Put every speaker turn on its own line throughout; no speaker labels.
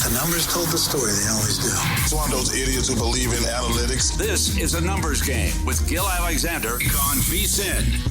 The numbers told the story. They always do.
It's one of those idiots who believe in analytics.
This is A Numbers Game with Gil Alexander on VSiN.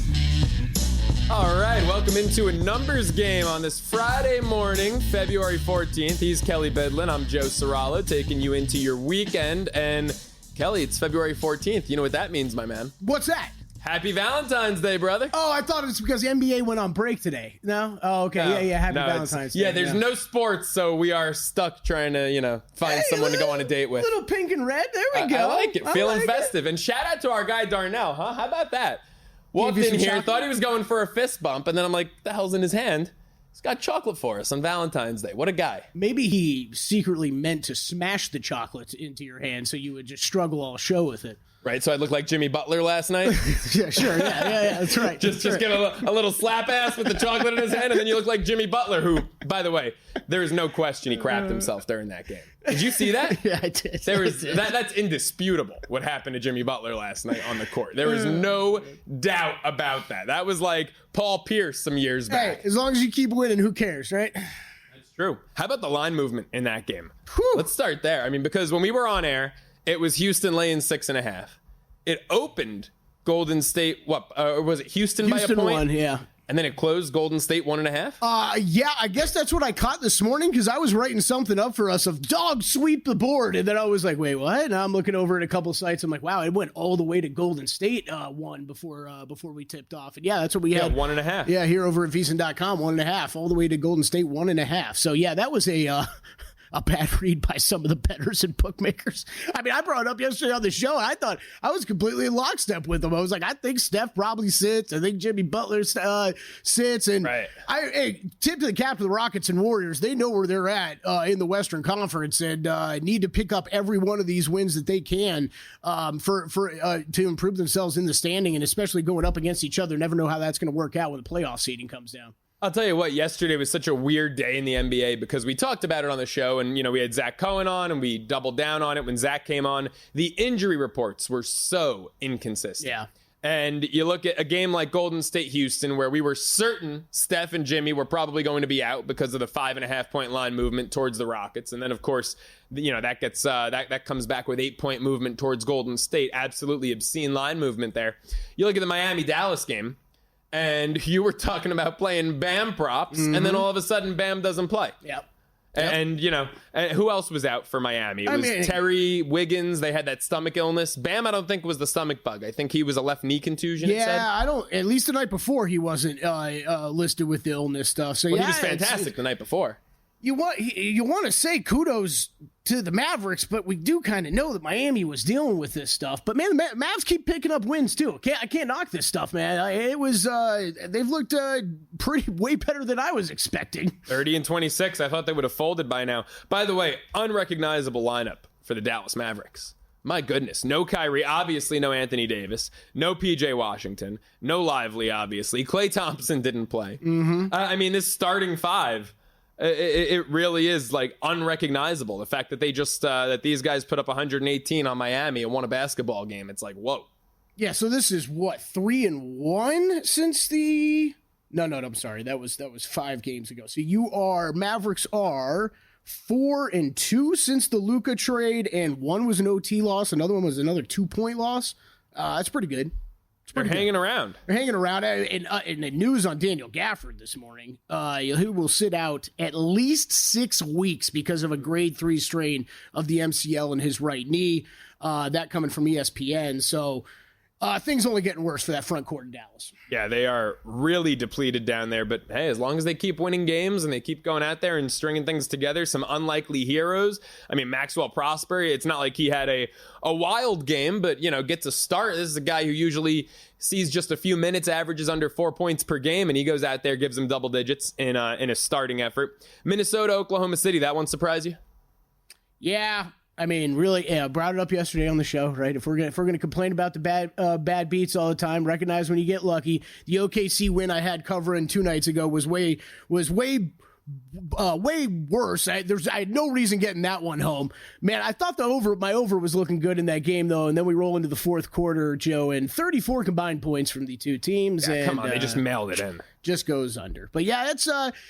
All right, welcome into A Numbers Game on this Friday morning, February 14th. He's Kelly Bedlin. I'm Joe Serralo, taking you into your weekend. And Kelly, it's February 14th. You know what that means, my man?
What's that?
Happy Valentine's Day, brother.
Oh, I thought it's because the NBA went on break today. No? Oh, okay. Yeah. Happy Valentine's Day.
Yeah, there's no sports, so we are stuck trying to, find someone to go on a date with.
Little pink and red. There we go.
I like it. Feeling
like
festive. And shout out to our guy Darnell, huh? How about that? Walked
you
in
some
here,
chocolate?
thought he was going for a fist bump, and then I'm like, the hell's in his hand? He's got chocolate for us on Valentine's Day. What a guy.
Maybe he secretly meant to smash the chocolate into your hand so you would just struggle all show with it.
Right, so I look like Jimmy Butler last night.
Yeah, sure. Yeah, that's right.
Just give a little slap ass with the chocolate in his hand, and then you look like Jimmy Butler, who, by the way, there is no question he crapped himself during that game. Did you see that?
Yeah, I did.
That's indisputable what happened to Jimmy Butler last night on the court. There was no doubt about that. That was like Paul Pierce some years back.
Hey, as long as you keep winning, who cares, right?
That's true. How about the line movement in that game?
Whew.
Let's start there. I mean, because when we were on air, it was Houston laying 6.5. It opened Golden State, or was it Houston by a point?
Houston won, yeah.
And then it closed Golden State 1.5?
Yeah, I guess that's what I caught this morning because I was writing something up for us of dog sweep the board. And then I was like, wait, what? And I'm looking over at a couple sites. I'm like, wow, it went all the way to Golden State won before we tipped off. And yeah, that's what we had.
1.5.
Yeah, here over at VSiN.com, 1.5, all the way to Golden State 1.5. So yeah, that was a bad read by some of the bettors and bookmakers. I mean, I brought it up yesterday on the show, and I thought I was completely in lockstep with them. I was like, I think Steph probably sits. I think Jimmy Butler sits. And
right.
Tip to the cap to the Rockets and Warriors. They know where they're at in the Western Conference and need to pick up every one of these wins that they can to improve themselves in the standing, and especially going up against each other. Never know how that's going to work out when the playoff seeding comes down.
I'll tell you what, yesterday was such a weird day in the NBA because we talked about it on the show and, we had Zach Cohen on and we doubled down on it when Zach came on. The injury reports were so inconsistent.
Yeah.
And you look at a game like Golden State Houston where we were certain Steph and Jimmy were probably going to be out because of the 5.5 point line movement towards the Rockets. And then, of course, that gets that comes back with 8 point movement towards Golden State. Absolutely obscene line movement there. You look at the Miami-Dallas game. And you were talking about playing Bam props, and then all of a sudden Bam doesn't play.
Yep.
And, who else was out for Miami? It was Terry, Wiggins. They had that stomach illness. Bam, I don't think was the stomach bug. I think he was a left knee contusion.
Yeah, at least the night before he wasn't listed with the illness stuff. So
he was fantastic the night before.
You want to say kudos to the Mavericks, but we do kind of know that Miami was dealing with this stuff. But man, the Mavs keep picking up wins too. I can't knock this stuff, man. It was they've looked way better than I was expecting.
30-26. I thought they would have folded by now. By the way, unrecognizable lineup for the Dallas Mavericks. My goodness, no Kyrie, obviously no Anthony Davis, no PJ Washington, no Lively, obviously. Klay Thompson didn't play. Mm-hmm. This starting five. It really is like unrecognizable. The fact that they just that these guys put up 118 on Miami and won a basketball game. It's like, whoa.
Yeah. So this is what 3-1 since the no. I'm sorry. That was 5 games ago. So Mavericks are 4-2 since the Luka trade, and one was an OT loss. Another one was another 2-point loss. That's pretty good.
They're hanging around.
They're hanging around. And the news on Daniel Gafford this morning, who will sit out at least 6 weeks because of a grade 3 strain of the MCL in his right knee. That coming from ESPN. So things only getting worse for that front court in Dallas.
Yeah, they are really depleted down there. But hey, as long as they keep winning games and they keep going out there and stringing things together, some unlikely heroes. Maxwell Prosper, it's not like he had a wild game, but, gets a start. This is a guy who usually sees just a few minutes, averages under 4 points per game, and he goes out there, gives them double digits in a starting effort. Minnesota, Oklahoma City, that one surprise you?
Yeah. Really, I brought it up yesterday on the show, right? If we're gonna complain about the bad beats all the time, recognize when you get lucky. The OKC win I had covering 2 nights ago was way worse. I had no reason getting that one home. Man, I thought my over was looking good in that game though, and then we roll into the fourth quarter, Joe, and 34 combined points from the two teams.
Yeah,
and
come on, they just mailed it in.
just goes under. But yeah,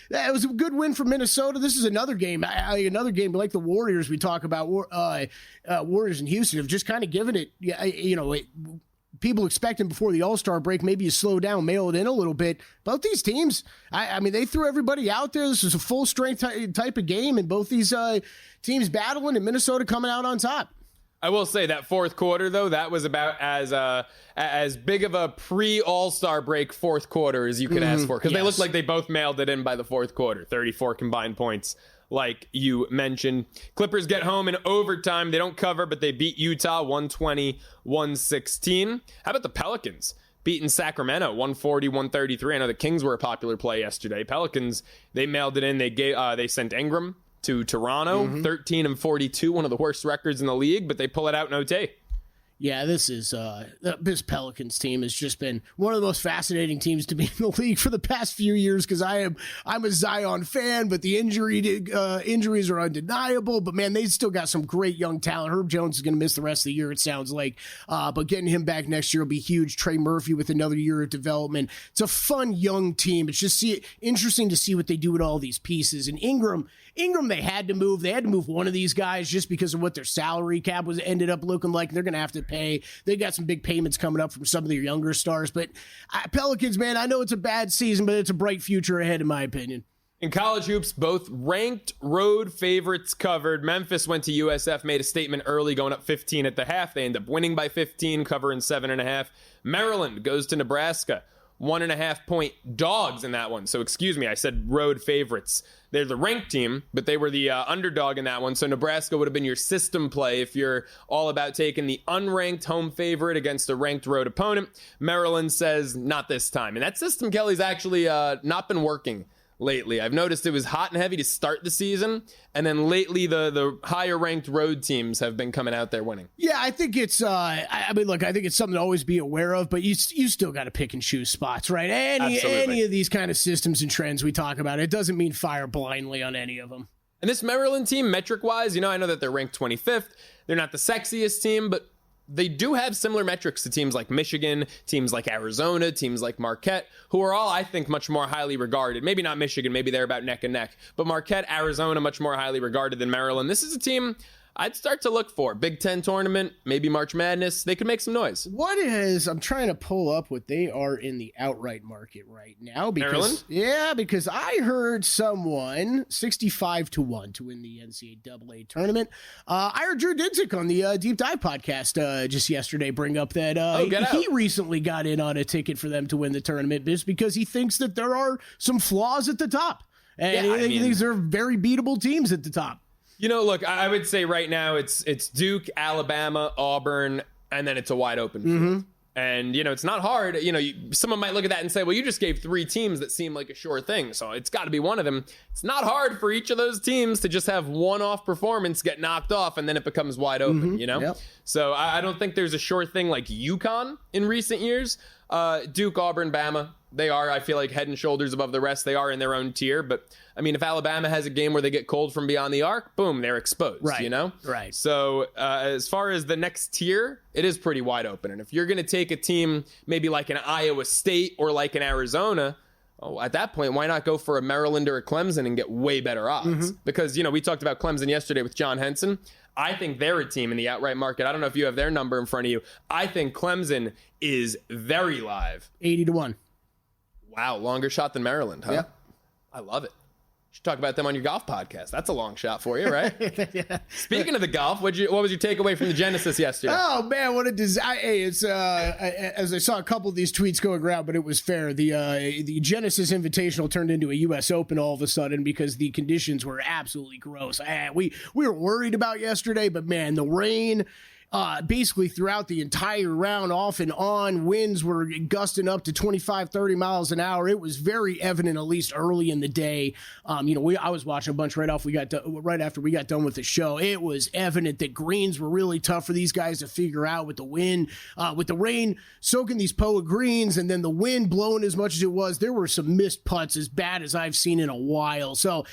that was a good win for Minnesota. This is another game like the Warriors we talk about. Warriors in Houston have just kind of given it. People expecting before the All-Star break, maybe you slow down, mail it in a little bit. Both these teams, I mean, they threw everybody out there. This is a full strength type of game, and both these teams battling, and Minnesota coming out on top.
I will say that fourth quarter, though, that was about as big of a pre-All-Star break fourth quarter as you could ask for, because they looked like they both mailed it in by the fourth quarter. 34 combined points, like you mentioned. Clippers get home in overtime. They don't cover, but they beat Utah 120-116. How about the Pelicans? Beating Sacramento 140-133. I know the Kings were a popular play yesterday. Pelicans, they mailed it in. They sent Ingram to Toronto, 13-42, one of the worst records in the league, but they pull it out in OT.
Yeah, this Pelicans team has just been one of the most fascinating teams to be in the league for the past few years, because I'm a Zion fan, but the injuries are undeniable. But man, they still got some great young talent. Herb Jones is going to miss the rest of the year, it sounds like, but getting him back next year will be huge. Trey Murphy with another year of development. It's a fun young team. It's just interesting to see what they do with all these pieces. And Ingram, they had to move. They had to move one of these guys just because of what their salary cap ended up looking like. They're going to have to pay. They got some big payments coming up from some of their younger stars. But Pelicans, man, I know it's a bad season, but it's a bright future ahead, in my opinion.
In college hoops, both ranked road favorites covered. Memphis went to USF, made a statement early, going up 15 at the half. They end up winning by 15, covering 7.5. Maryland goes to Nebraska. 1.5 point dogs in that one. So excuse me, I said road favorites. They're the ranked team, but they were the underdog in that one. So Nebraska would have been your system play if you're all about taking the unranked home favorite against a ranked road opponent. Maryland says not this time. And that system, Kelly's actually not been working lately. I've noticed it was hot and heavy to start the season, and then lately the higher ranked road teams have been coming out there winning.
Yeah, I think it's I think it's something to always be aware of, but you still got to pick and choose spots, right? Any of these kind of systems and trends we talk about, it doesn't mean fire blindly on any of them.
And this Maryland team, metric wise, I know that they're ranked 25th. They're not the sexiest team, but they do have similar metrics to teams like Michigan, teams like Arizona, teams like Marquette, who are all, I think, much more highly regarded. Maybe not Michigan, maybe they're about neck and neck, but Marquette, Arizona, much more highly regarded than Maryland. This is a team I'd start to look for. Big Ten tournament, maybe March Madness. They could make some noise.
I'm trying to pull up what they are in the outright market right now.
Maryland?
Yeah, because I heard someone 65-1 to win the NCAA tournament. I heard Drew Dinsick on the Deep Dive podcast just yesterday bring up that he recently got in on a ticket for them to win the tournament just because he thinks that there are some flaws at the top. And he thinks they're very beatable teams at the top.
Look, I would say right now it's Duke, Alabama, Auburn, and then it's a wide open field. And, it's not hard. Someone might look at that and say, well, you just gave 3 teams that seem like a sure thing, so it's got to be one of them. It's not hard for each of those teams to just have one-off performance get knocked off, and then it becomes wide open,
Yep.
So I don't think there's a sure thing like UConn in recent years. Duke, Auburn, Bama, they are, I feel like, head and shoulders above the rest. They are in their own tier, but if Alabama has a game where they get cold from beyond the arc, boom, they're exposed,
right. Right.
So as far as the next tier, it is pretty wide open. And if you're going to take a team maybe like an Iowa State or like an Arizona, at that point, why not go for a Maryland or a Clemson and get way better odds? Because, we talked about Clemson yesterday with John Henson. I think they're a team in the outright market. I don't know if you have their number in front of you. I think Clemson is very live.
80-1.
Wow, longer shot than Maryland, huh?
Yep.
I love it. You should talk about them on your golf podcast. That's a long shot for you, right?
Yeah.
Speaking of the golf, what was your takeaway from the Genesis yesterday?
Oh man, what a design! Hey, it's as I saw a couple of these tweets going around, but it was fair. The Genesis Invitational turned into a U.S. Open all of a sudden because the conditions were absolutely gross. We were worried about yesterday, but man, the rain. Basically throughout the entire round, off and on, winds were gusting up to 25, 30 miles an hour. It was very evident, at least early in the day. I was watching a bunch right after we got done with the show. It was evident that greens were really tough for these guys to figure out with the wind, with the rain soaking these POA greens, and then the wind blowing as much as it was. There were some missed putts as bad as I've seen in a while. So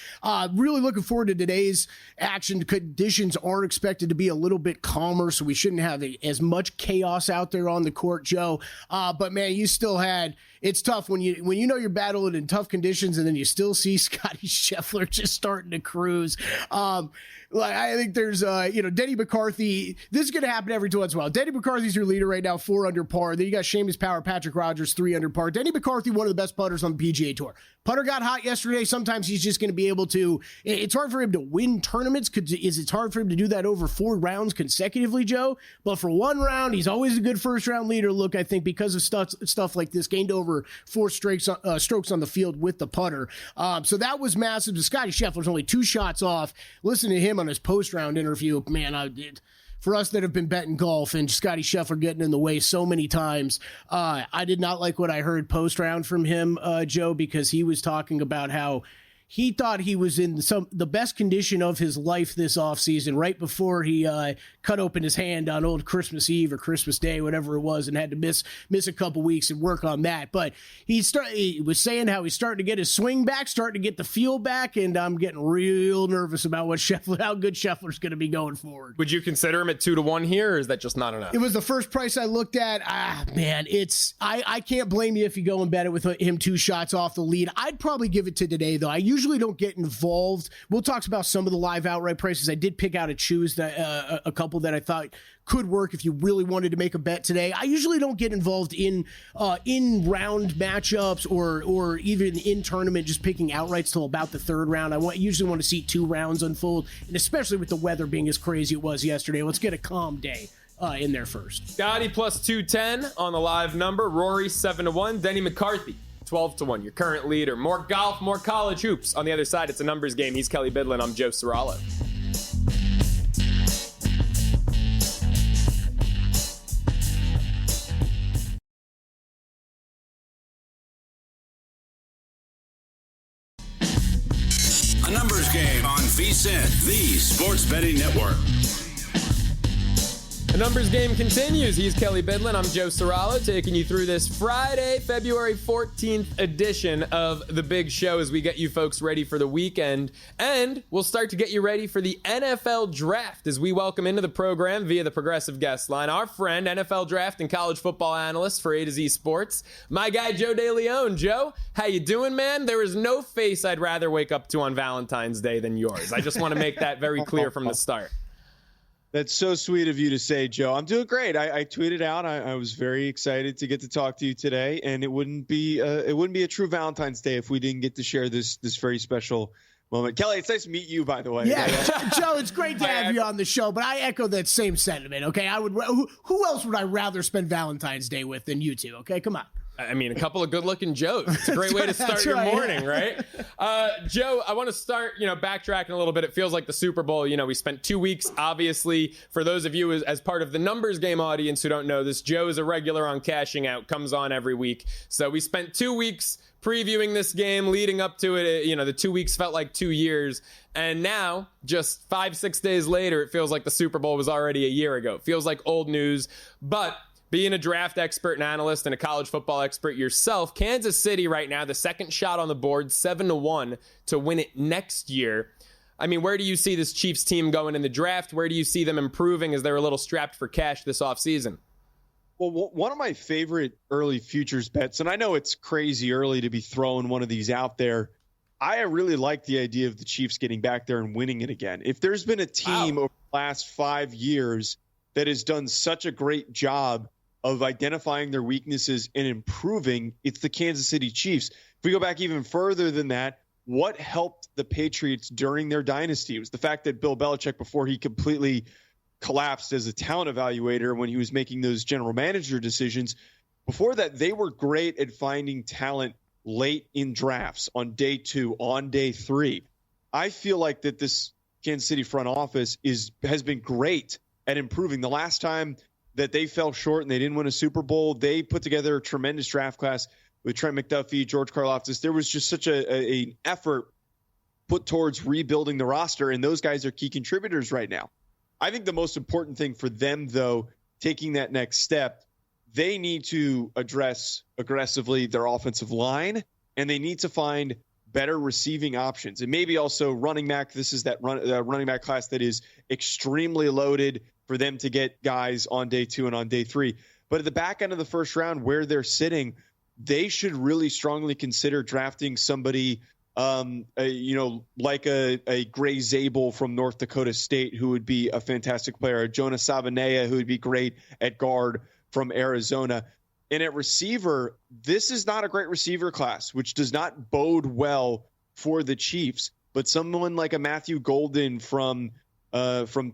really looking forward to today's action. Conditions are expected to be a little bit calmer, so we shouldn't have as much chaos out there on the court, Joe. But man, you still had it's tough when you know you're battling in tough conditions and then you still see Scotty Scheffler just starting to cruise. Like I think there's Denny McCarthy. This is going to happen every once in a while. Denny McCarthy's your leader right now, 4 under par. Then you got Seamus Power, Patrick Rogers, 3 under par. Denny McCarthy, one of the best putters on the PGA Tour. Putter got hot yesterday. Sometimes he's just going to be able to. It's hard for him to win tournaments because it's hard for him to do that over 4 rounds consecutively, Joe. But for 1 round, he's always a good first round leader. Look, I think because of stuff like this, gained over 4 strokes on the field with the putter. So that was massive. Scotty Scheffler's only 2 shots off. Listen to him on his post-round interview. Man, for us that have been betting golf and Scotty Scheffler getting in the way so many times, I did not like what I heard post-round from him, Joe, because he was talking about how he thought he was in the best condition of his life this offseason, right before he cut open his hand on old Christmas Eve or Christmas Day, whatever it was, and had to miss a couple weeks and work on that. But he was saying how he's starting to get his swing back, starting to get the feel back, and I'm getting real nervous about how good Scheffler's going to be going forward.
Would you consider him at 2-1 here, or is that just not enough?
It was the first price I looked at. Man, I can't blame you if you go and bet it with him 2 shots off the lead. I'd probably give it to today, though. I usually don't get involved. We'll talk about some of the live outright prices. I did pick out and choose that a couple that I thought could work if you really wanted to make a bet today. I usually don't get involved in round matchups or even in tournament, just picking outrights till about the 3rd round. I usually want to see 2 rounds unfold, and especially with the weather being as crazy it was yesterday. Let's get a calm day in there first.
Scotty plus 210 on the live number. Rory 7-1. Denny McCarthy 12-1. Your current leader. More golf, more college hoops. On the other side, it's a numbers game. He's Kelly Bidlin. I'm Joe Serralo.
A numbers game on VSiN, the Sports Betting Network.
The numbers game continues. He's Kelly Bidlin. I'm Joe Serralo, taking you through this Friday, February 14th edition of The Big Show as we get you folks ready for the weekend. And we'll start to get you ready for the NFL Draft as we welcome into the program via the Progressive Guest Line our friend, NFL Draft and college football analyst for A to Z Sports, my guy Joe DeLeon. Joe, how you doing, man? There is no face I'd rather wake up to on Valentine's Day than yours. I just want to make that very clear from the start.
That's so sweet of you to say, Joe. I'm doing great. I tweeted out. I was very excited to get to talk to you today, and it wouldn't be a true Valentine's Day if we didn't get to share this very special moment. Kelly, it's nice to meet you, by the way.
Yeah, Joe, it's great to have you on the show, but I echo that same sentiment. Okay, who else would I rather spend Valentine's Day with than you two? Okay, come on.
I mean, a couple of good-looking Joes. It's a great way to start your morning, right? Joe, I want to start, backtracking a little bit. It feels like the Super Bowl. We spent 2 weeks, obviously. For those of you as part of the numbers game audience who don't know this, Joe is a regular on Cashing Out, comes on every week. So we spent 2 weeks previewing this game, leading up to it. The 2 weeks felt like 2 years. And now, just 5-6 days later, it feels like the Super Bowl was already a year ago. It feels like old news. But being a draft expert and analyst and a college football expert yourself, Kansas City right now, the second shot on the board, 7-1 to win it next year. I mean, where do you see this Chiefs team going in the draft? Where do you see them improving as they're a little strapped for cash this offseason?
Well, one of my favorite early futures bets, and I know it's crazy early to be throwing one of these out there, I really like the idea of the Chiefs getting back there and winning it again. If there's been a team over the last 5 years that has done such a great job of identifying their weaknesses and improving, it's the Kansas City Chiefs. If we go back even further than that, what helped the Patriots during their dynasty? It was the fact that Bill Belichick, before he completely collapsed as a talent evaluator when he was making those general manager decisions, before that, they were great at finding talent late in drafts on day 2, on day 3. I feel like that this Kansas City front office has been great at improving. The last time that they fell short and they didn't win a Super Bowl, they put together a tremendous draft class with Trent McDuffie, George Karlaftis. There was just such an effort put towards rebuilding the roster, and those guys are key contributors right now. I think the most important thing for them, though, taking that next step, they need to address aggressively their offensive line, and they need to find better receiving options. And maybe also running back. This is that running back class that is extremely loaded for them to get guys on day 2 and on day 3. But at the back end of the first round, where they're sitting, they should really strongly consider drafting somebody, like a Gray Zabel from North Dakota State, who would be a fantastic player, a Jonas Savanea, who would be great at guard from Arizona. And at receiver, this is not a great receiver class, which does not bode well for the Chiefs. But someone like a Matthew Golden from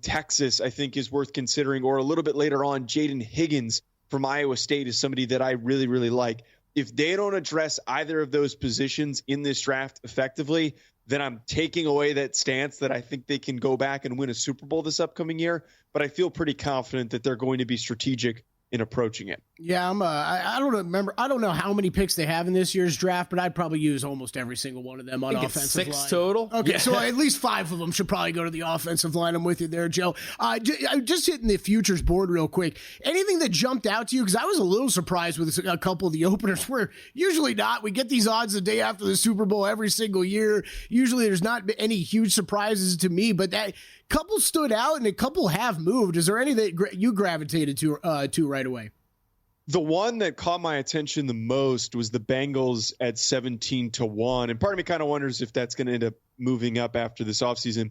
Texas, I think, is worth considering. Or a little bit later on, Jaden Higgins from Iowa State is somebody that I really, really like. If they don't address either of those positions in this draft effectively, then I'm taking away that stance that I think they can go back and win a Super Bowl this upcoming year. But I feel pretty confident that they're going to be strategic in approaching it.
Yeah, I don't remember. I don't know how many picks they have in this year's draft, but I'd probably use almost every single one of them on offensive
6
line.
total.
Okay,
yeah.
so at least 5 of them should probably go to the offensive line. I'm with you there, Joe. Just hitting the futures board real quick. Anything that jumped out to you? Because I was a little surprised with a couple of the openers. We're usually not. We get these odds the day after the Super Bowl every single year. Usually there's not any huge surprises to me, but that couple stood out and a couple have moved. Is there any that you gravitated to right away?
The one that caught my attention the most was the Bengals at 17-1. And part of me kind of wonders if that's going to end up moving up after this offseason.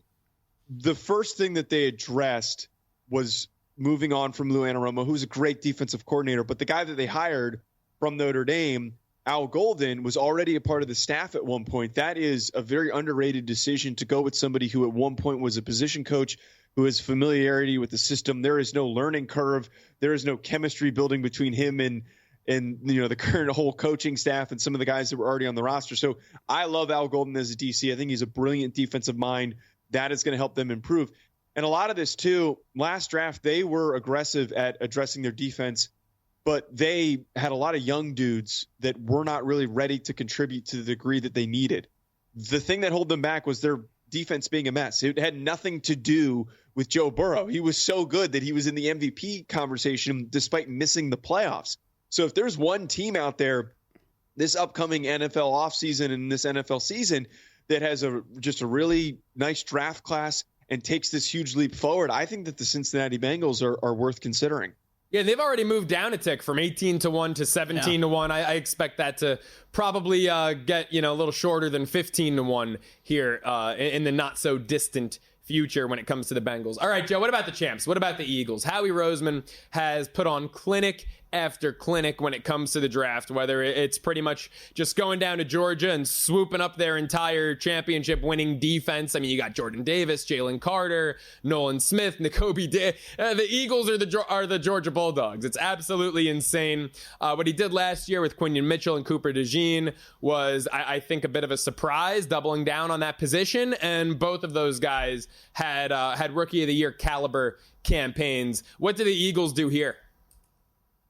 The first thing that they addressed was moving on from Lou Anarumo, who's a great defensive coordinator. But the guy that they hired from Notre Dame, Al Golden, was already a part of the staff at one point. That is a very underrated decision to go with somebody who at one point was a position coach, who has familiarity with the system. There is no learning curve. There is no chemistry building between him and the current whole coaching staff and some of the guys that were already on the roster. So I love Al Golden as a DC. I think he's a brilliant defensive mind. That is going to help them improve. And a lot of this too, last draft, they were aggressive at addressing their defense, but they had a lot of young dudes that were not really ready to contribute to the degree that they needed. The thing that held them back was their defense being a mess. It had nothing to do with Joe Burrow. He was so good that he was in the MVP conversation despite missing the playoffs. So if there's one team out there this upcoming NFL offseason and this NFL season that has just a really nice draft class and takes this huge leap forward, I think that the Cincinnati Bengals are worth considering.
Yeah, they've already moved down a tick from 18-1 to 17-1. I expect that to probably get a little shorter than 15-1 here in the not so distant future when it comes to the Bengals. All right, Joe, what about the champs? What about the Eagles? Howie Roseman has put on clinic after clinic when it comes to the draft, whether it's pretty much just going down to Georgia and swooping up their entire championship winning defense. I mean, you got Jordan Davis, Jalen Carter, Nolan Smith, N'Kobe the Eagles are the Georgia Bulldogs. It's absolutely insane. What he did last year with Quinion Mitchell and Cooper DeJean was, I think, a bit of a surprise, doubling down on that position. And both of those guys had Rookie of the Year caliber campaigns. What do the Eagles do here?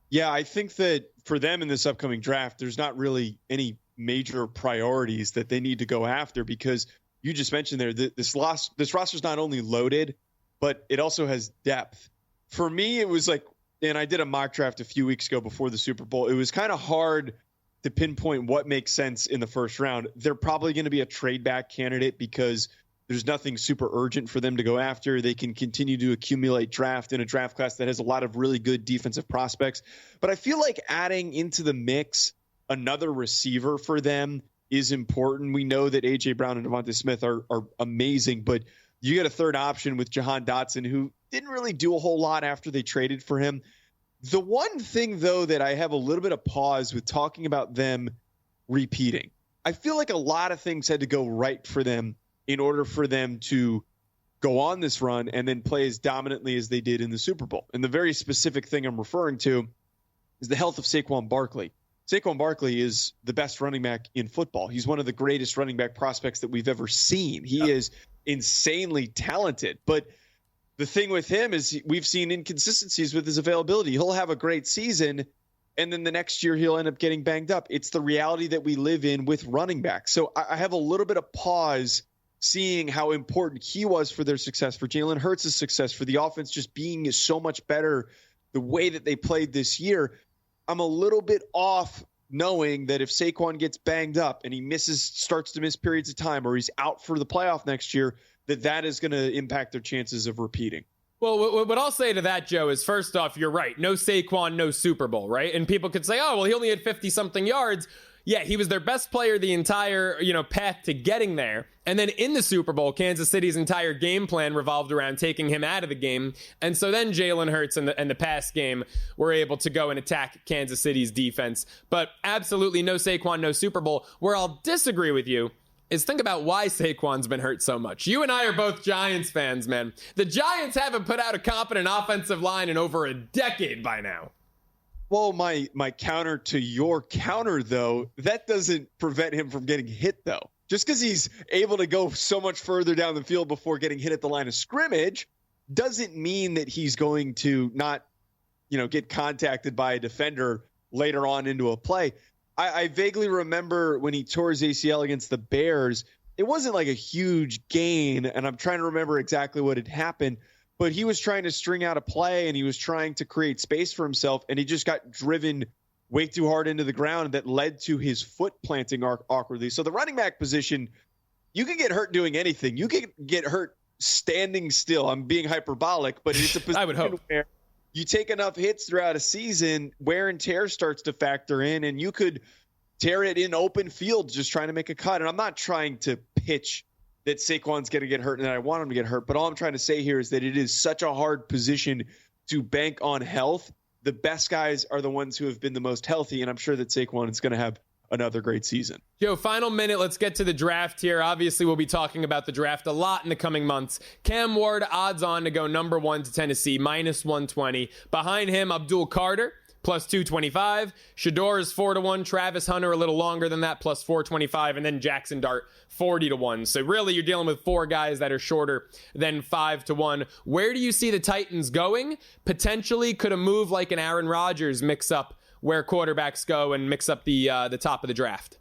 Yeah, I think that for them in this upcoming draft, there's not really any major priorities that they need to go after, because you just mentioned there that this roster is not only loaded, but it also has depth. For me, it was like, and I did a mock draft a few weeks ago before the Super Bowl. It was kind of hard to pinpoint what makes sense in the first round. They're probably going to be a trade back candidate because there's nothing super urgent for them to go after. They can continue to accumulate draft in a draft class that has a lot of really good defensive prospects. But I feel like adding into the mix another receiver for them is important. We know that A.J. Brown and Devontae Smith are amazing, but you get a third option with Jahan Dotson, who didn't really do a whole lot after they traded for him. The one thing, though, that I have a little bit of pause with talking about them repeating, I feel like a lot of things had to go right for them in order for them to go on this run and then play as dominantly as they did in the Super Bowl. And the very specific thing I'm referring to is the health of Saquon Barkley. Saquon Barkley is the best running back in football. He's one of the greatest running back prospects that we've ever seen. He is insanely talented. But the thing with him is we've seen inconsistencies with his availability. He'll have a great season, and then the next year he'll end up getting banged up. It's the reality that we live in with running backs. So I have a little bit of pause seeing how important he was for their success, for Jalen Hurts' success, for the offense just being so much better the way that they played this year. I'm a little bit off knowing that if Saquon gets banged up and he starts to miss periods of time, or he's out for the playoff next year, that is going to impact their chances of repeating.
Well, what I'll say to that, Joe, is first off, you're right. No Saquon, no Super Bowl, right? And people could say, oh, well, he only had 50-something yards. Yeah, he was their best player the entire, path to getting there. And then in the Super Bowl, Kansas City's entire game plan revolved around taking him out of the game. And so then Jalen Hurts and the pass game were able to go and attack Kansas City's defense. But absolutely no Saquon, no Super Bowl. Where I'll disagree with you is think about why Saquon's been hurt so much. You and I are both Giants fans, man. The Giants haven't put out a competent offensive line in over a decade by now.
Well, my counter to your counter, though, that doesn't prevent him from getting hit, though. Just because he's able to go so much further down the field before getting hit at the line of scrimmage doesn't mean that he's going to not, get contacted by a defender later on into a play. I vaguely remember when he tore his ACL against the Bears, it wasn't like a huge gain, and I'm trying to remember exactly what had happened, but he was trying to string out a play, and he was trying to create space for himself, and he just got driven way too hard into the ground that led to his foot planting awkwardly. So the running back position, you can get hurt doing anything. You can get hurt standing still. I'm being hyperbolic, but it's a position
I would hope.
Where you take enough hits throughout a season, wear and tear starts to factor in, and you could tear it in open field just trying to make a cut. And I'm not trying to pitch that Saquon's going to get hurt and that I want him to get hurt, but all I'm trying to say here is that it is such a hard position to bank on health. The best guys are the ones who have been the most healthy, and I'm sure that Saquon is going to have another great season.
Joe, final minute. Let's get to the draft here. Obviously, we'll be talking about the draft a lot in the coming months. Cam Ward, odds on to go number 1 to Tennessee, minus 120. Behind him, Abdul Carter, plus 225. Shador is 4-1. Travis Hunter a little longer than that, plus 425. And then Jackson Dart, 40-1. So really, you're dealing with 4 guys that are shorter than 5-1. Where do you see the Titans going? Potentially, could a move like an Aaron Rodgers mix up where quarterbacks go and mix up the top of the draft?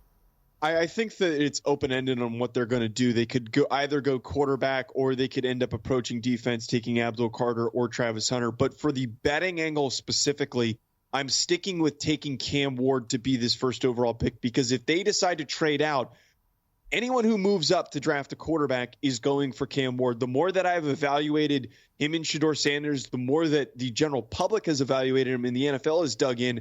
I think that it's open-ended on what they're going to do. They could either go quarterback, or they could end up approaching defense, taking Abdul Carter or Travis Hunter. But for the betting angle specifically, I'm sticking with taking Cam Ward to be this first overall pick, because if they decide to trade out, anyone who moves up to draft a quarterback is going for Cam Ward. The more that I've evaluated him and Shador Sanders, the more that the general public has evaluated him and the NFL has dug in,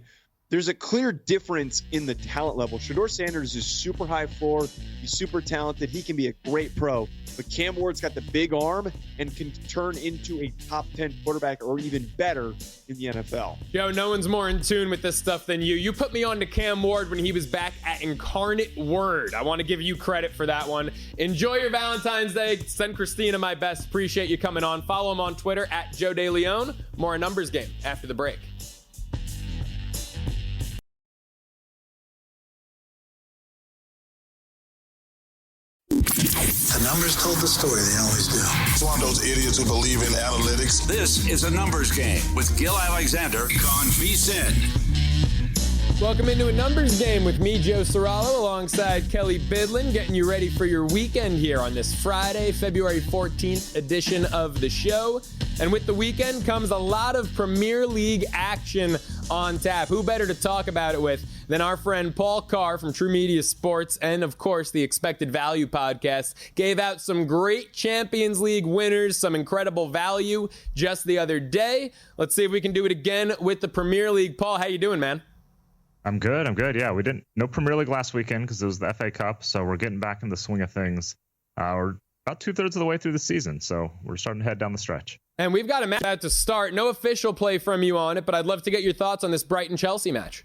there's a clear difference in the talent level. Shador Sanders is super high floor. He's super talented. He can be a great pro. But Cam Ward's got the big arm and can turn into a top 10 quarterback or even better in the NFL.
Yo, no one's more in tune with this stuff than you. You put me on to Cam Ward when he was back at Incarnate Word. I want to give you credit for that one. Enjoy your Valentine's Day. Send Christina my best. Appreciate you coming on. Follow him on Twitter at Joe DeLeon. More Numbers Game after the break.
The numbers told the story, they always do.
It's one of those idiots who believe in analytics.
This is a Numbers Game with Gil Alexander on VSiN.
Welcome into a Numbers Game with me, Joe Serralo, alongside Kelly Bidlin, getting you ready for your weekend here on this Friday, February 14th edition of the show. And with the weekend comes a lot of Premier League action on tap. Who better to talk about it with than our friend Paul Carr from True Media Sports and, of course, the Expected Value podcast. Gave out some great Champions League winners, some incredible value just the other day. Let's see if we can do it again with the Premier League. Paul, how you doing, man?
I'm good. Yeah, we didn't no Premier League last weekend because it was the FA Cup, so we're getting back in the swing of things. We're about 2/3 of the way through the season, so we're starting to head down the stretch.
And we've got a match about to start. No official play from you on it, but I'd love to get your thoughts on this Brighton-Chelsea match.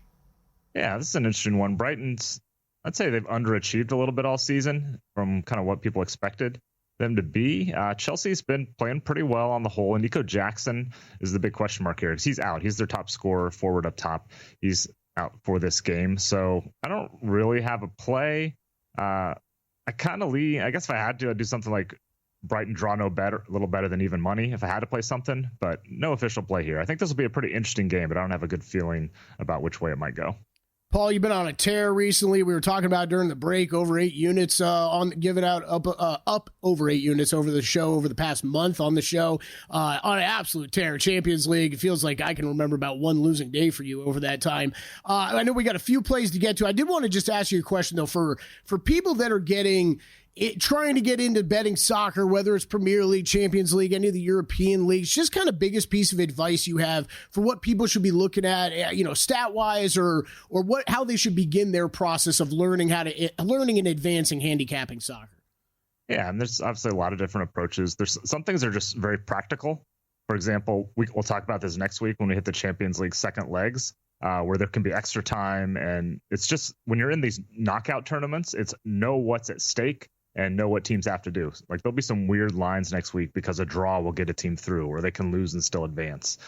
Yeah, this is an interesting one. Brighton's, I'd say they've underachieved a little bit all season from kind of what people expected them to be. Chelsea's been playing pretty well on the whole, and Nico Jackson is the big question mark here because he's out. He's their top scorer, forward up top. He's out for this game, so I don't really have a play. I kind of lean. I guess if I had to, I'd do something like Brighton draw a little better than even money if I had to play something, but no official play here. I think this will be a pretty interesting game, but I don't have a good feeling about which way it might go.
Paul, you've been on a tear recently. We were talking about during the break over 8 units giving out up over 8 units over the show over the past month on the show on an absolute tear. Champions League. It feels like I can remember about one losing day for you over that time. I know we got a few plays to get to. I did want to just ask you a question though for people that are getting trying to get into betting soccer, whether it's Premier League, Champions League, any of the European leagues, just kind of biggest piece of advice you have for what people should be looking at, stat wise, or how they should begin their process of learning and advancing handicapping soccer.
Yeah, and there's obviously a lot of different approaches. There's some things are just very practical. For example, we'll talk about this next week when we hit the Champions League second legs, where there can be extra time. And it's just when you're in these knockout tournaments, it's know what's at stake and know what teams have to do. Like there'll be some weird lines next week because a draw will get a team through or they can lose and still advance.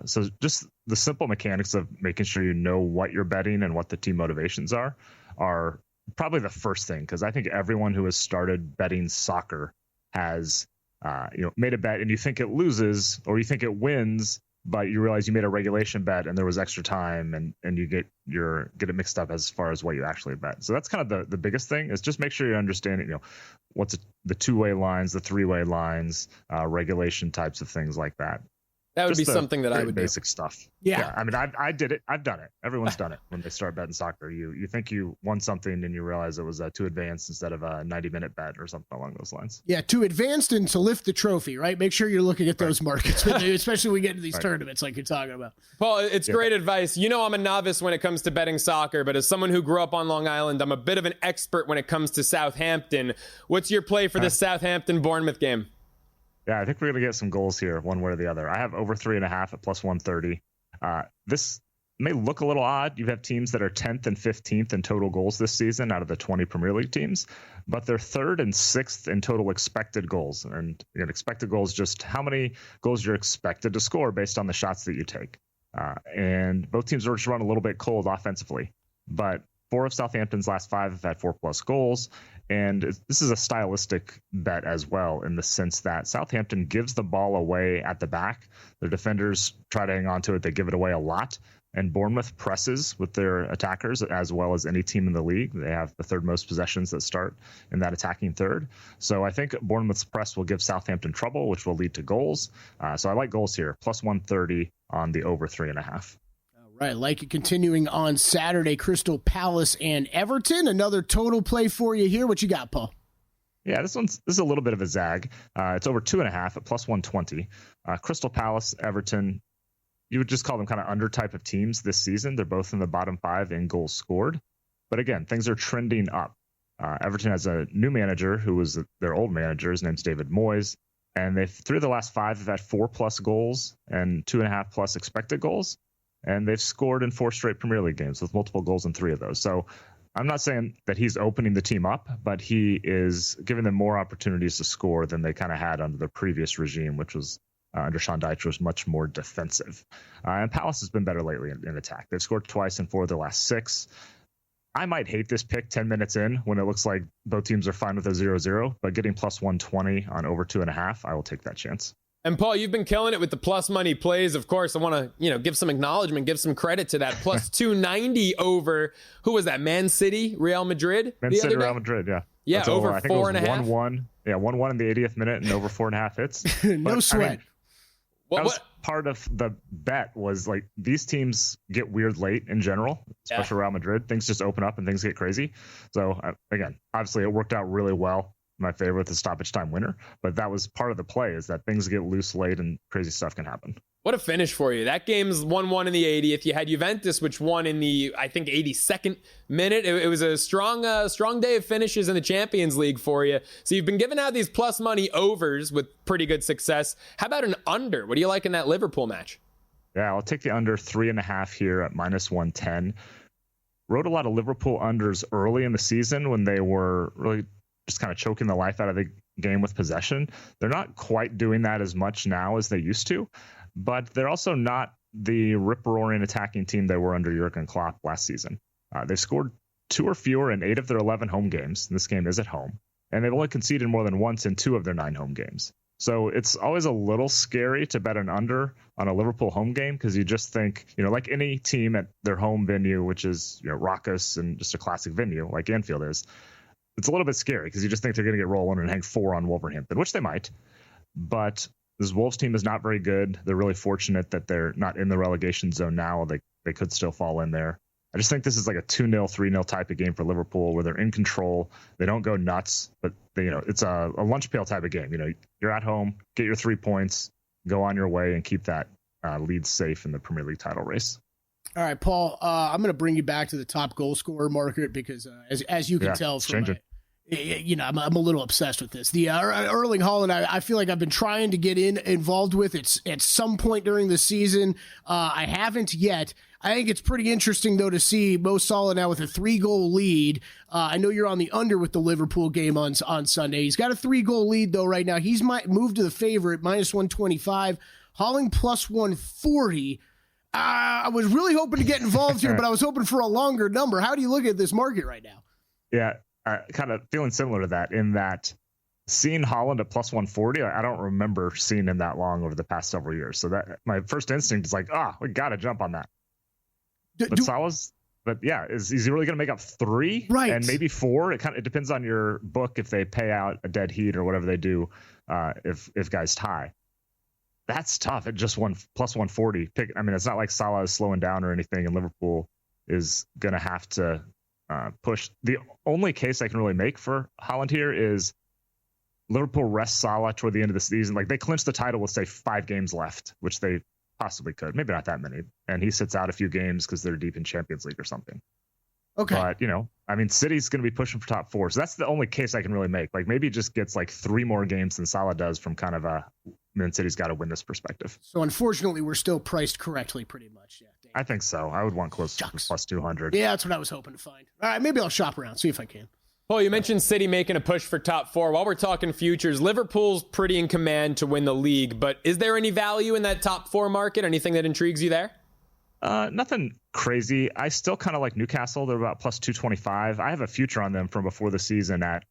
So just the simple mechanics of making sure you know what you're betting and what the team motivations are probably the first thing, because I think everyone who has started betting soccer has made a bet and you think it loses or you think it wins, but you realize you made a regulation bet and there was extra time and you get it mixed up as far as what you actually bet. So that's kind of the biggest thing, is just make sure you understand it, what's the two-way lines, the three-way lines, regulation types of things like that.
That would
Just
be something that I would
basic
do.
Stuff.
Yeah.
I mean, I did it. I've done it. Everyone's done it when they start betting soccer. You think you won something and you realize it was too advanced instead of a 90-minute bet or something along those lines.
Yeah, too advanced and to lift the trophy, right? Make sure you're looking at those markets, especially when we get into these tournaments like you're talking about.
Paul, it's great advice. I'm a novice when it comes to betting soccer, but as someone who grew up on Long Island, I'm a bit of an expert when it comes to Southampton. What's your play for this Southampton-Bournemouth game?
Yeah, I think we're going to get some goals here, one way or the other. I have over 3.5 at plus 130. This may look a little odd. You have teams that are 10th and 15th in total goals this season out of the 20 Premier League teams, but they're 3rd and 6th in total expected goals. And expected goals, just how many goals you're expected to score based on the shots that you take. And both teams are just run a little bit cold offensively. But 4 of Southampton's last 5 have had 4+ goals. And this is a stylistic bet as well, in the sense that Southampton gives the ball away at the back. Their defenders try to hang on to it. They give it away a lot. And Bournemouth presses with their attackers as well as any team in the league. They have the 3rd most possessions that start in that attacking third. So I think Bournemouth's press will give Southampton trouble, which will lead to goals. So I like goals here, plus 130 on the over 3.5.
Right, like it. Continuing on Saturday, Crystal Palace and Everton. Another total play for you here. What you got, Paul?
Yeah, this is a little bit of a zag. It's over 2.5 at plus 120. Crystal Palace, Everton, you would just call them kind of under type of teams this season. They're both in the bottom 5 in goals scored. But again, things are trending up. Everton has a new manager who was their old manager. His name's David Moyes. And they've 3 of the last 5 have had 4+ goals and 2.5+ expected goals. And they've scored in 4 straight Premier League games with multiple goals in 3 of those. So I'm not saying that he's opening the team up, but he is giving them more opportunities to score than they kind of had under the previous regime, which was under Sean Dyche, was much more defensive. And Palace has been better lately in attack. They've scored twice in 4 of their last 6. I might hate this pick 10 minutes in when it looks like both teams are fine with a 0-0, but getting plus 120 on over 2.5, I will take that chance.
And Paul, you've been killing it with the plus money plays. Of course, I want to, give some acknowledgement, give some credit to that plus 290 over. Who was that? Man City, Real Madrid.
Man City, Real Madrid. Yeah.
Yeah,
that's
over
I think
4.5.
1-1. Yeah, 1-1 in the 80th minute and over 4.5 hits.
No sweat.
I mean, that was part of the bet, was like these teams get weird late in general, especially Real Madrid. Things just open up and things get crazy. So again, obviously it worked out really well. My favorite, the stoppage time winner, but that was part of the play, is that things get loose late and crazy stuff can happen.
What a finish for you. That game's 1-1 in the 80th. You had Juventus, which won in the, I think, 82nd minute. It was a strong day of finishes in the Champions League for you. So you've been giving out these plus money overs with pretty good success. How about an under? What do you like in that Liverpool match?
Yeah, I'll take the under 3.5 here at minus 110. Wrote a lot of Liverpool unders early in the season when they were really just kind of choking the life out of the game with possession. They're not quite doing that as much now as they used to, but they're also not the rip-roaring attacking team they were under Jurgen Klopp last season. They've scored 2 or fewer in 8 of their 11 home games. This game is at home, and they've only conceded more than once in 2 of their 9 home games. So it's always a little scary to bet an under on a Liverpool home game, because you just think, like any team at their home venue, which is raucous and just a classic venue like Anfield is, it's a little bit scary because you just think they're going to get rolling and hang 4 on Wolverhampton, which they might. But this Wolves team is not very good. They're really fortunate that they're not in the relegation zone now. They could still fall in there. I just think this is like a 2-0, 3-0 type of game for Liverpool where they're in control. They don't go nuts, but it's a lunch pail type of game. You're at home, get your 3 points, go on your way, and keep that lead safe in the Premier League title race.
All right, Paul, I'm going to bring you back to the top goal scorer market because as you can tell from I'm a little obsessed with this. The Erling Haaland, I feel like I've been trying to get involved with it at some point during the season. I haven't yet. I think it's pretty interesting, though, to see Mo Salah now with a 3-goal lead. I know you're on the under with the Liverpool game on Sunday. He's got a 3-goal lead, though, right now. He's moved to the favorite, -125. Haaland +140. I was really hoping to get involved here, but I was hoping for a longer number. How do you look at this market right now?
Yeah, kind of feeling similar to that in that seeing Haaland at +140, I don't remember seeing him that long over the past several years. So that my first instinct is like, we got to jump on that. Salah's, is he really going to make up 3?
Right.
And maybe 4? It depends on your book if they pay out a dead heat or whatever they do if guys tie. That's tough at just +140. It's not like Salah is slowing down or anything, and Liverpool is going to have to push. The only case I can really make for Haaland here is Liverpool rests Salah toward the end of the season. Like they clinch the title with, say, 5 games left, which they possibly could. Maybe not that many. And he sits out a few games because they're deep in Champions League or something.
Okay.
But, City's going to be pushing for top 4. So that's the only case I can really make. Like maybe he just gets like 3 more games than Salah does from kind of a Man City's got to win this perspective.
So unfortunately, we're still priced correctly pretty much. Yeah,
I think so. I would want close to +200.
Yeah, that's what I was hoping to find. All right, maybe I'll shop around, see if I can.
Paul, you mentioned City making a push for top 4. While we're talking futures, Liverpool's pretty in command to win the league, but is there any value in that top 4 market? Anything that intrigues you there?
Nothing crazy. I still kind of like Newcastle. They're about +225. I have a future on them from before the season at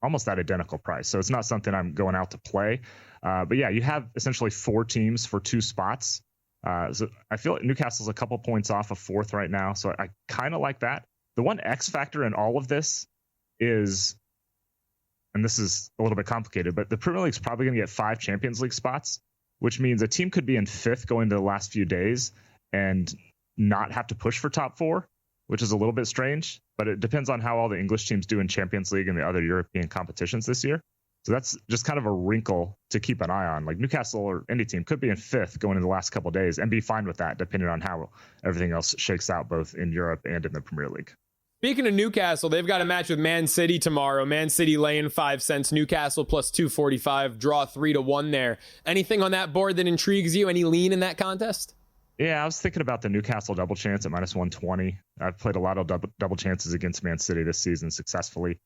almost that identical price. So it's not something I'm going out to play. But yeah, you have essentially 4 teams for 2 spots. So I feel like Newcastle's a couple points off of 4th right now. So I kind of like that. The one X factor in all of this is, and this is a little bit complicated, but the Premier League's probably going to get 5 Champions League spots, which means a team could be in 5th going to the last few days and not have to push for top 4, which is a little bit strange, but it depends on how all the English teams do in Champions League and the other European competitions this year. So that's just kind of a wrinkle to keep an eye on. Like Newcastle or any team could be in 5th going into the last couple of days and be fine with that, depending on how everything else shakes out both in Europe and in the Premier League.
Speaking of Newcastle, they've got a match with Man City tomorrow. Man City laying 5 cents. Newcastle +245. Draw 3-1 there. Anything on that board that intrigues you? Any lean in that contest?
Yeah, I was thinking about the Newcastle double chance at -120. I've played a lot of double chances against Man City this season successfully.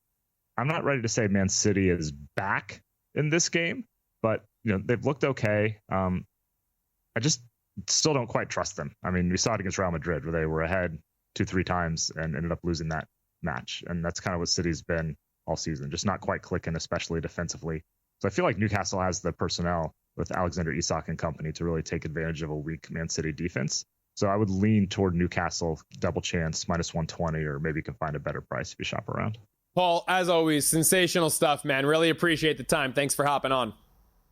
I'm not ready to say Man City is back in this game, but they've looked okay. I just still don't quite trust them. We saw it against Real Madrid where they were ahead 2-3 times and ended up losing that match. And that's kind of what City's been all season, just not quite clicking, especially defensively. So I feel like Newcastle has the personnel with Alexander Isak and company to really take advantage of a weak Man City defense. So I would lean toward Newcastle double chance -120, or maybe you can find a better price if you shop around.
Paul, as always, sensational stuff, man. Really appreciate the time. Thanks for hopping on.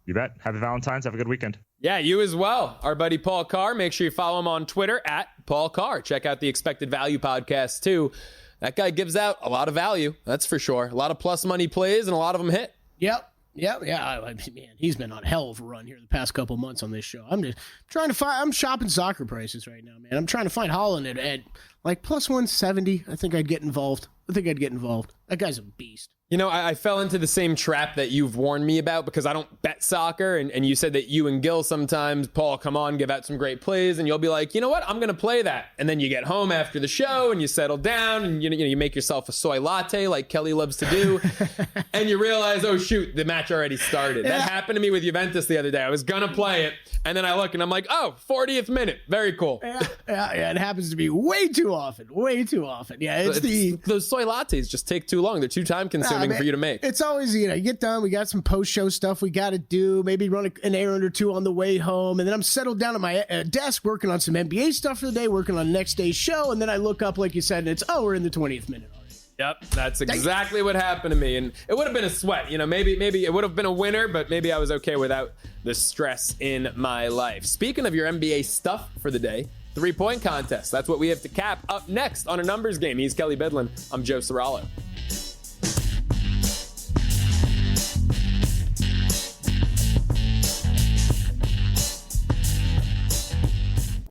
You bet. Happy Valentine's. Have a good weekend.
Yeah, you as well. Our buddy Paul Carr. Make sure you follow him on Twitter at Paul Carr. Check out the Expected Value podcast, too. That guy gives out a lot of value, that's for sure. A lot of plus money plays, and a lot of them hit.
Yep. Yeah. Man, he's been on hell of a run here the past couple months on this show. I'm just trying to find. I'm shopping soccer prices right now, man. I'm trying to find Haaland at like +170. I think I'd get involved. That guy's a beast.
I fell into the same trap that you've warned me about because I don't bet soccer. And you said that you and Gil sometimes, Paul, come on, give out some great plays. And you'll be like, you know what? I'm going to play that. And then you get home after the show and you settle down and you make yourself a soy latte like Kelly loves to do. And you realize, oh, shoot, the match already started. Yeah. That happened to me with Juventus the other day. I was going to play it. And then I look and I'm like, oh, 40th minute. Very cool.
Yeah, it happens to be way too often. Yeah,
those soy lattes just take too long. They're too time consuming for you to make.
It's always, you get done. We got some post-show stuff we got to do. Maybe run an errand or 2 on the way home. And then I'm settled down at my desk working on some NBA stuff for the day, working on next day's show. And then I look up, like you said, and it's, we're in the 20th minute already.
Yep, that's exactly what happened to me. And it would have been a sweat. Maybe it would have been a winner, but maybe I was okay without the stress in my life. Speaking of your NBA stuff for the day, 3-point contest. That's what we have to cap up next on A Numbers Game. He's Kelly Bidlin. I'm Joe Serralo.